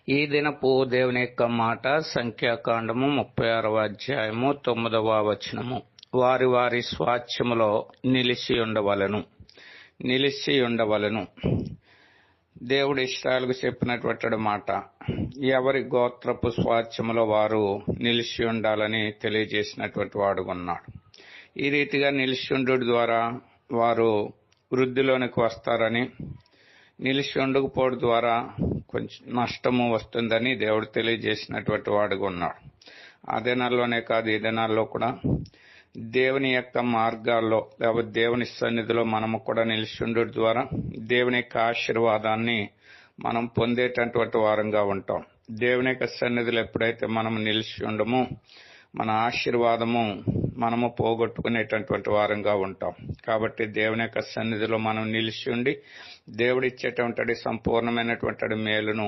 ఈ దినపు దేవుని యొక్క మాట సంఖ్యాకాండము 36వ అధ్యాయము 9వ వచనము. వారి వారి స్వాస్థ్యములో నిలిచి ఉండవలెను. దేవుడు ఇశ్రాయేలుకు చెప్పినటువంటి మాట, ఎవరి గోత్రపు స్వాస్థ్యములో వారు నిలిచి ఉండాలని తెలియజేసినటువంటి వాడు ఉన్నాడు. ఈ రీతిగా నిలిచి ఉండు ద్వారా వారు వృద్ధిలోనికి వస్తారని, నిలిచి ఉండకపోవడం ద్వారా కొంచెం నష్టము వస్తుందని దేవుడు తెలియజేసినటువంటి వాడుగా ఉన్నాడు. ఆ దినాల్లోనే కాదు, ఈ దినాల్లో కూడా దేవుని యొక్క మార్గాల్లో లేకపోతే దేవుని సన్నిధిలో మనము కూడా నిలిచి ఉండడం ద్వారా దేవుని యొక్క ఆశీర్వాదాన్ని మనం పొందేటటువంటి వారంగా ఉంటాం. దేవుని యొక్క సన్నిధిలో ఎప్పుడైతే మనం నిలిచి ఉండమో మన ఆశీర్వాదము మనము పోగొట్టుకునేటటువంటి వారంగా ఉంటాం. కాబట్టి దేవుని యొక్క సన్నిధిలో మనం నిలిచి ఉండి దేవుడిచ్చేటువంటి సంపూర్ణమైనటువంటి మేలును